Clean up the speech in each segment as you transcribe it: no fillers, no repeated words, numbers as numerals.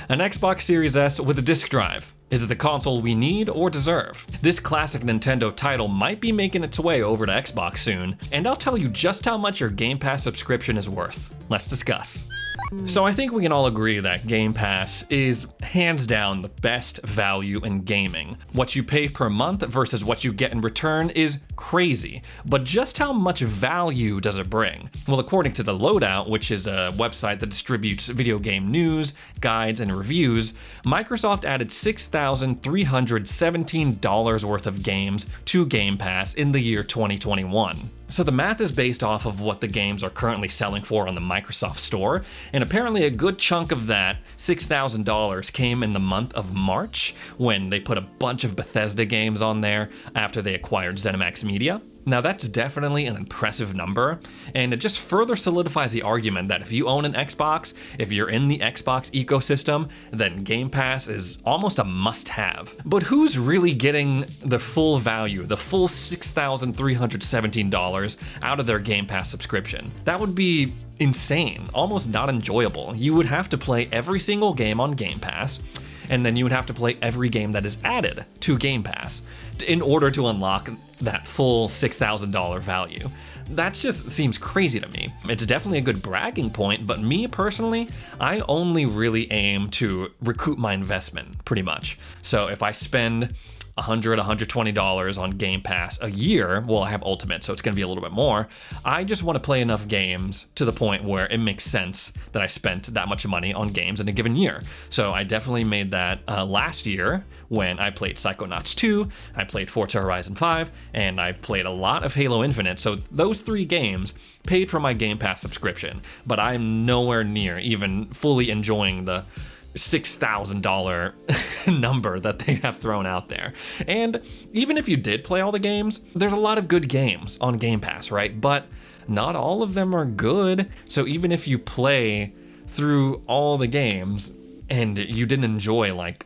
An Xbox Series S with a disc drive. Is it the console we need or deserve? This classic Nintendo title might be making its way over to Xbox soon, and I'll tell you just how much your Game Pass subscription is worth. Let's discuss. So I think we can all agree that Game Pass is hands down the best value in gaming. What you pay per month versus what you get in return is crazy, but just how much value does it bring? Well, according to the Loadout, which is a website that distributes video game news, guides, and reviews, Microsoft added $6,317 worth of games to Game Pass in the year 2021. So the math is based off of what the games are currently selling for on the Microsoft Store, and apparently a good chunk of that $6,000 came in the month of March when they put a bunch of Bethesda games on there after they acquired ZeniMax Media. Now that's definitely an impressive number, and it just further solidifies the argument that if you own an Xbox, if you're in the Xbox ecosystem, then Game Pass is almost a must-have. But who's really getting the full value, the full $6,317 out of their Game Pass subscription? That would be insane, almost not enjoyable. You would have to play every single game on Game Pass, and then you would have to play every game that is added to Game Pass in order to unlock that full $6,000 value. That just seems crazy to me. It's definitely a good bragging point, but me personally, I only really aim to recoup my investment, pretty much. So if I spend $100, $120 on Game Pass a year, well, I have Ultimate, so it's going to be a little bit more. I just want to play enough games to the point where it makes sense that I spent that much money on games in a given year. So I definitely made that last year when I played Psychonauts 2, I played Forza Horizon 5, and I've played a lot of Halo Infinite. So those 3 games paid for my Game Pass subscription, but I'm nowhere near even fully enjoying the $6,000 number that they have thrown out there. And even if you did play all the games, there's a lot of good games on Game Pass, right? But not all of them are good. So even if you play through all the games and you didn't enjoy like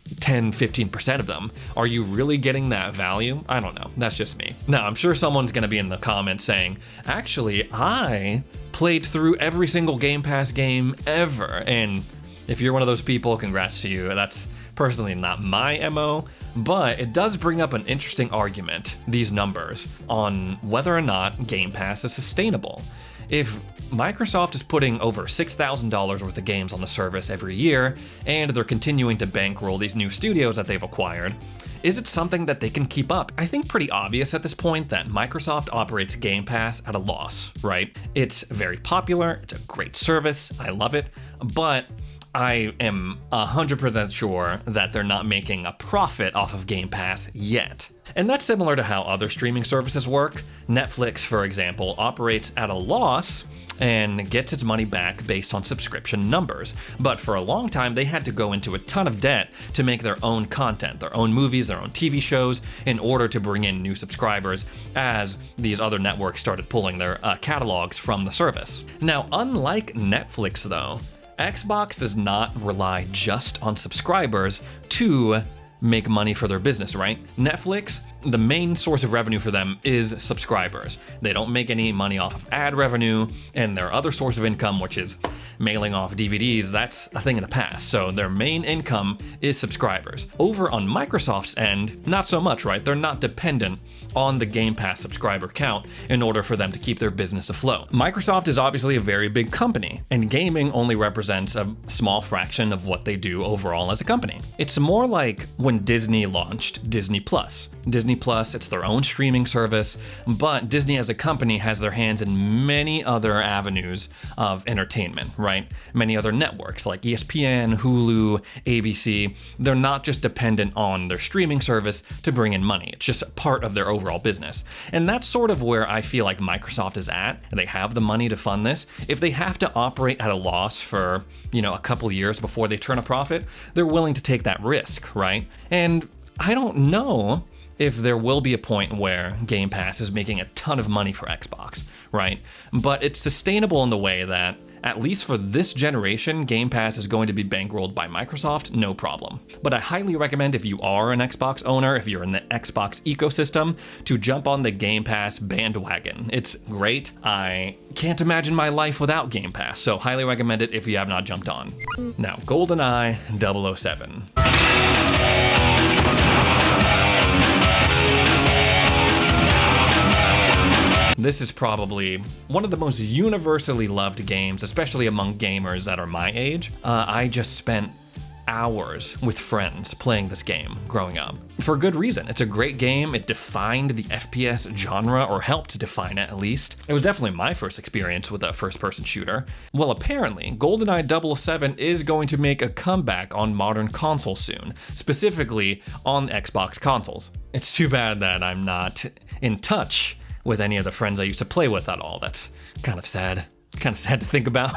10-15% of them, are you really getting that value? I don't know. That's just me. Now, I'm sure someone's going to be in the comments saying, actually, I played through every single Game Pass game ever. And if you're one of those people, congrats to you. That's personally not my MO, but it does bring up an interesting argument, these numbers, on whether or not Game Pass is sustainable. If Microsoft is putting over $6,000 worth of games on the service every year, and they're continuing to bankroll these new studios that they've acquired, is it something that they can keep up? I think pretty obvious at this point that Microsoft operates Game Pass at a loss, right? It's very popular, it's a great service, I love it, but I am 100% sure that they're not making a profit off of Game Pass yet. And that's similar to how other streaming services work. Netflix, for example, operates at a loss and gets its money back based on subscription numbers. But for a long time, they had to go into a ton of debt to make their own content, their own movies, their own TV shows, in order to bring in new subscribers as these other networks started pulling their catalogs from the service. Now, unlike Netflix though, Xbox does not rely just on subscribers to make money for their business, right? Netflix, the main source of revenue for them is subscribers. They don't make any money off of ad revenue, and their other source of income, which is mailing off DVDs, that's a thing in the past. So their main income is subscribers. Over on Microsoft's end, not so much, right? They're not dependent on the Game Pass subscriber count in order for them to keep their business afloat. Microsoft is obviously a very big company, and gaming only represents a small fraction of what they do overall as a company. It's more like when Disney launched Disney Plus. Disney Plus, it's their own streaming service, but Disney as a company has their hands in many other avenues of entertainment, right? Many other networks like ESPN, Hulu, ABC. They're not just dependent on their streaming service to bring in money. It's just part of their overall business. And that's sort of where I feel like Microsoft is at. They have the money to fund this. If they have to operate at a loss for, a couple years before they turn a profit, they're willing to take that risk, right? And I don't know if there will be a point where Game Pass is making a ton of money for Xbox, right? But it's sustainable in the way that At least for this generation, Game Pass is going to be bankrolled by Microsoft, no problem. But I highly recommend, if you are an Xbox owner, if you're in the Xbox ecosystem, to jump on the Game Pass bandwagon. It's great. I can't imagine my life without Game Pass, so highly recommend it if you have not jumped on. Now, Goldeneye 007. This is probably one of the most universally loved games, especially among gamers that are my age. I just spent hours with friends playing this game growing up. For good reason. It's a great game. It defined the FPS genre, or helped to define it at least. It was definitely my first experience with a first-person shooter. Well, apparently, GoldenEye 007 is going to make a comeback on modern consoles soon, specifically on Xbox consoles. It's too bad that I'm not in touch with any of the friends I used to play with at all. That's kind of sad. Kind of sad to think about.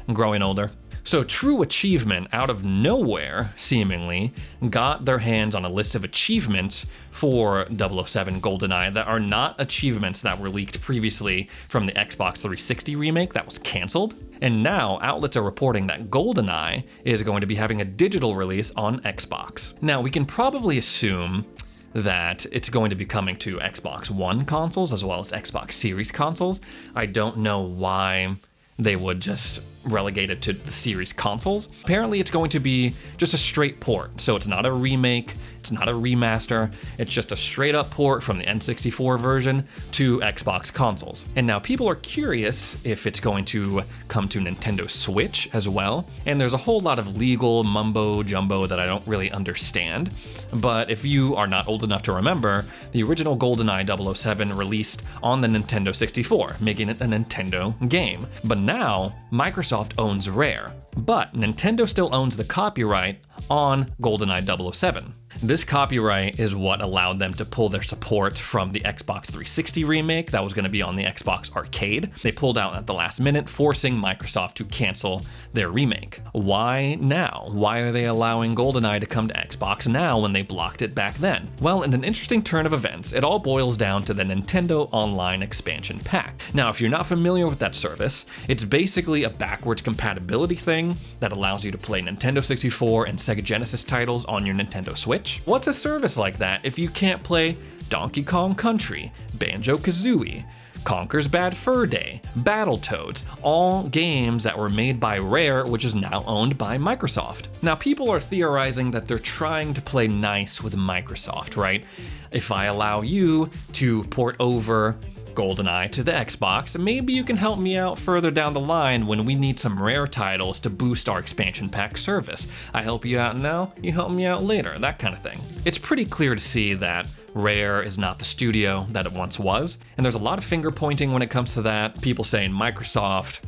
I'm growing older. So True Achievement, out of nowhere, seemingly, got their hands on a list of achievements for 007 GoldenEye that are not achievements that were leaked previously from the Xbox 360 remake that was canceled. And now outlets are reporting that GoldenEye is going to be having a digital release on Xbox. Now, we can probably assume that it's going to be coming to Xbox One consoles as well as Xbox Series consoles. I don't know why they would just relegate it to the Series consoles. Apparently it's going to be just a straight port, so it's not a remake, it's not a remaster, it's just a straight up port from the N64 version to Xbox consoles. And now people are curious if it's going to come to Nintendo Switch as well, and there's a whole lot of legal mumbo jumbo that I don't really understand, but if you are not old enough to remember, the original GoldenEye 007 released on the Nintendo 64, making it a Nintendo game. But now, Microsoft owns Rare, but Nintendo still owns the copyright on GoldenEye 007. This copyright is what allowed them to pull their support from the Xbox 360 remake that was going to be on the Xbox Arcade. They pulled out at the last minute, forcing Microsoft to cancel their remake. Why now? Why are they allowing GoldenEye to come to Xbox now when they blocked it back then? Well, in an interesting turn of events, it all boils down to the Nintendo Online Expansion Pack. Now, if you're not familiar with that service, it's basically a backwards compatibility thing that allows you to play Nintendo 64 and Sega Genesis titles on your Nintendo Switch. What's a service like that if you can't play Donkey Kong Country, Banjo-Kazooie, Conker's Bad Fur Day, Battletoads, all games that were made by Rare, which is now owned by Microsoft. Now, people are theorizing that they're trying to play nice with Microsoft, right? If I allow you to port over GoldenEye to the Xbox, maybe you can help me out further down the line when we need some Rare titles to boost our expansion pack service. I help you out now, you help me out later, that kind of thing. It's pretty clear to see that Rare is not the studio that it once was, and there's a lot of finger pointing when it comes to that. People saying Microsoft,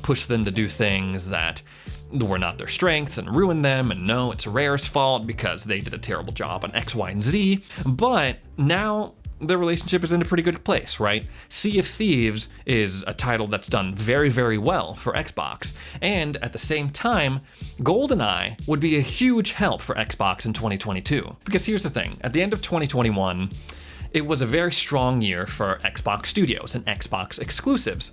pushed them to do things that were not their strengths and ruined them, and no, it's Rare's fault because they did a terrible job on X, Y, and Z. But now the relationship is in a pretty good place, right? Sea of Thieves is a title that's done very, very well for Xbox, and at the same time, GoldenEye would be a huge help for Xbox in 2022. Because here's the thing, at the end of 2021, it was a very strong year for Xbox Studios and Xbox exclusives.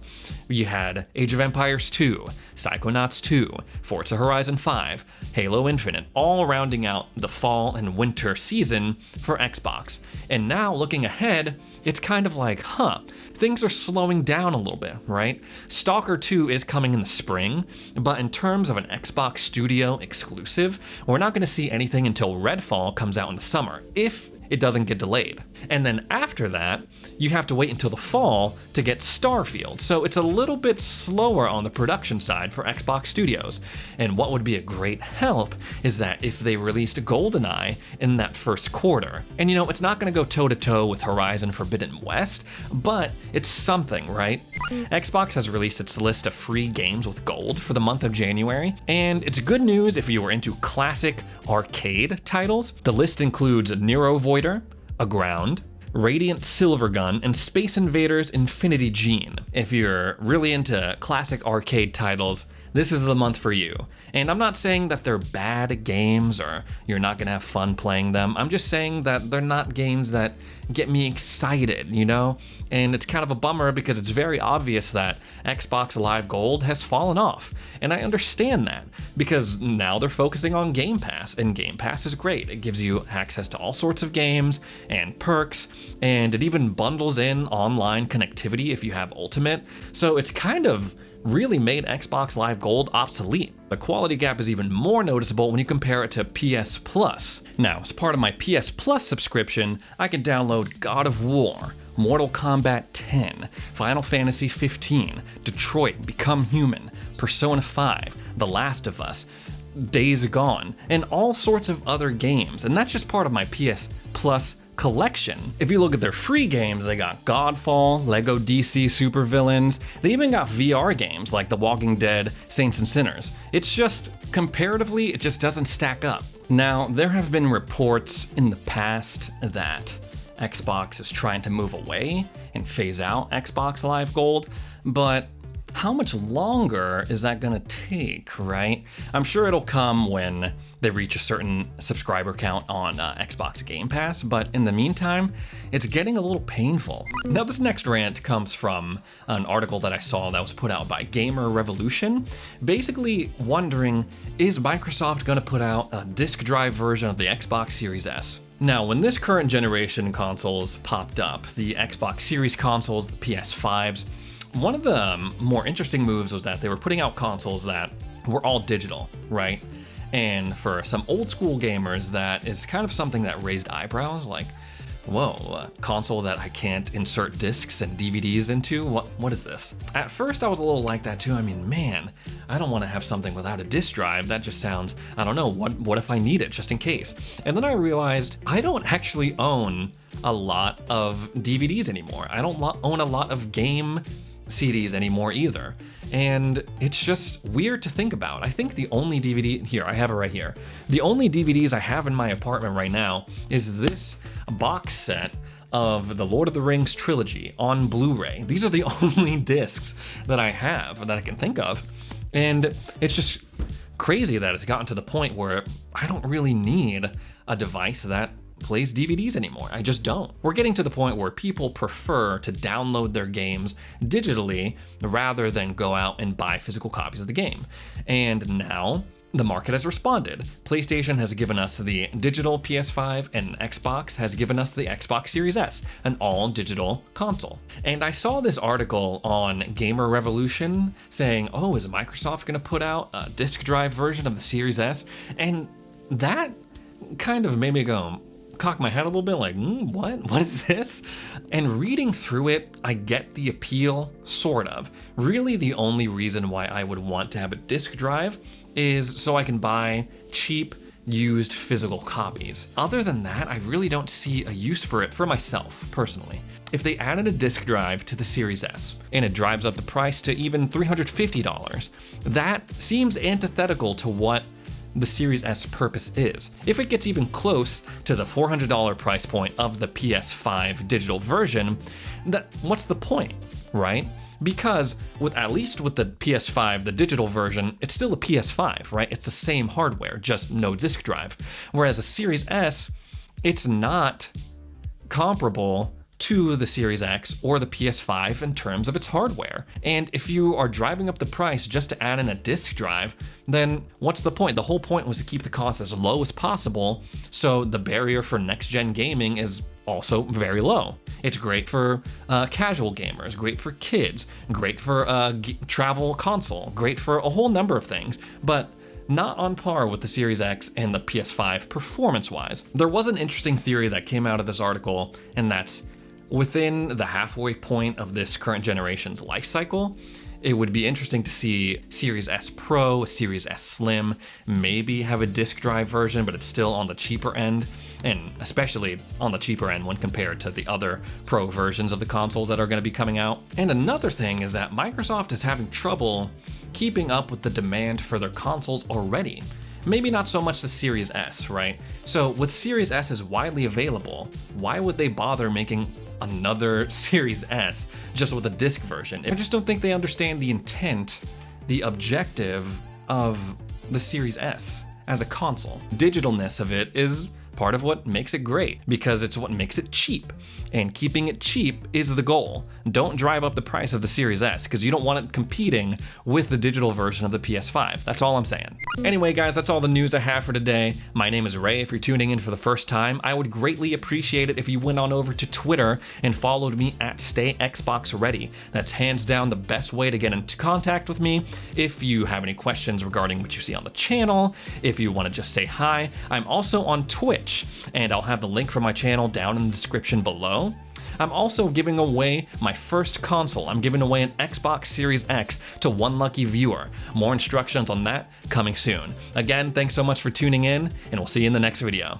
You had Age of Empires 2, Psychonauts 2, Forza Horizon 5, Halo Infinite, all rounding out the fall and winter season for Xbox. And now, looking ahead, it's kind of like, things are slowing down a little bit, right? Stalker 2 is coming in the spring, but in terms of an Xbox Studio exclusive, we're not going to see anything until Redfall comes out in the summer, if it doesn't get delayed. And then after that, you have to wait until the fall to get Starfield. So it's a little bit slower on the production side for Xbox Studios. And what would be a great help is that if they released GoldenEye in that first quarter, and it's not going to go toe to toe with Horizon Forbidden West, but it's something, right? Xbox has released its list of free games with gold for the month of January, and it's good news if you were into classic arcade titles. The list includes Nero Voider, Aground, Radiant Silvergun, and Space Invaders Infinity Gene. If you're really into classic arcade titles, this is the month for you. And I'm not saying that they're bad games or you're not gonna have fun playing them. I'm just saying that they're not games that get me excited, you know? And it's kind of a bummer because it's very obvious that Xbox Live Gold has fallen off. And I understand that because now they're focusing on Game Pass, and Game Pass is great. It gives you access to all sorts of games and perks, and it even bundles in online connectivity if you have Ultimate. So it's kind of really made Xbox Live Gold obsolete. The quality gap is even more noticeable when you compare it to PS Plus. Now, as part of my PS Plus subscription, I can download God of War, Mortal Kombat 10, Final Fantasy 15, Detroit, Become Human, Persona 5, The Last of Us, Days Gone, and all sorts of other games. And that's just part of my PS Plus collection. If you look at their free games, they got Godfall, Lego DC Supervillains, they even got VR games like The Walking Dead, Saints and Sinners. It's just, comparatively, it just doesn't stack up. Now, there have been reports in the past that Xbox is trying to move away and phase out Xbox Live Gold, but how much longer is that gonna take, right? I'm sure it'll come when they reach a certain subscriber count on Xbox Game Pass, but in the meantime, it's getting a little painful. Now, this next rant comes from an article that I saw that was put out by Gamer Revolution, basically wondering, is Microsoft gonna put out a disk drive version of the Xbox Series S? Now, when this current generation consoles popped up, the Xbox Series consoles, the PS5s, one of the more interesting moves was that they were putting out consoles that were all digital, right? And for some old school gamers, that is kind of something that raised eyebrows, like, whoa, a console that I can't insert discs and DVDs into? What is this? At first I was a little like that too. I mean, man, I don't want to have something without a disk drive. That just sounds, I don't know, what if I need it just in case? And then I realized I don't actually own a lot of DVDs anymore. I don't own a lot of game CDs anymore either. And it's just weird to think about. I think the only DVD, here, I have it right here. The only DVDs I have in my apartment right now is this box set of the Lord of the Rings trilogy on Blu-ray. These are the only discs that I have that I can think of. And it's just crazy that it's gotten to the point where I don't really need a device that plays DVDs anymore. I just don't. We're getting to the point where people prefer to download their games digitally rather than go out and buy physical copies of the game. And now the market has responded. PlayStation has given us the digital PS5 and Xbox has given us the Xbox Series S, an all-digital console. And I saw this article on Gamer Revolution saying, oh, is Microsoft gonna put out a disk drive version of the Series S? And that kind of made me go, cock my head a little bit like, what is this? And reading through it, I get the appeal, sort of. Really, the only reason why I would want to have a disk drive is so I can buy cheap, used physical copies. Other than that, I really don't see a use for it for myself, personally. If they added a disk drive to the Series S, and it drives up the price to even $350, that seems antithetical to what the Series S purpose is. If it gets even close to the $400 price point of the PS5 digital version, what's the point, right? Because at least with the PS5, the digital version, it's still a PS5, right? It's the same hardware, just no disk drive. Whereas the Series S, it's not comparable to the Series X or the PS5 in terms of its hardware. And if you are driving up the price just to add in a disk drive, then what's the point? The whole point was to keep the cost as low as possible, so the barrier for next-gen gaming is also very low. It's great for casual gamers, great for kids, great for travel console, great for a whole number of things, but not on par with the Series X and the PS5 performance-wise. There was an interesting theory that came out of this article, and that's within the halfway point of this current generation's life cycle, it would be interesting to see Series S Pro, Series S Slim, maybe have a disk drive version, but it's still on the cheaper end, and especially on the cheaper end when compared to the other Pro versions of the consoles that are going to be coming out. And another thing is that Microsoft is having trouble keeping up with the demand for their consoles already. Maybe not so much the Series S, right? So with Series S is widely available, why would they bother making another Series S just with a disc version? I just don't think they understand the intent the objective of the Series S as a console. Digitalness of it is part of what makes it great, because it's what makes it cheap. And keeping it cheap is the goal. Don't drive up the price of the Series S, because you don't want it competing with the digital version of the PS5. That's all I'm saying. Anyway, guys, that's all the news I have for today. My name is Ray. If you're tuning in for the first time, I would greatly appreciate it if you went on over to Twitter and followed me at StayXboxReady. That's hands down the best way to get into contact with me. If you have any questions regarding what you see on the channel, if you want to just say hi, I'm also on Twitch, and I'll have the link for my channel down in the description below. I'm also giving away my first console. I'm giving away an Xbox Series X to one lucky viewer. More instructions on that coming soon. Again, thanks so much for tuning in, and we'll see you in the next video.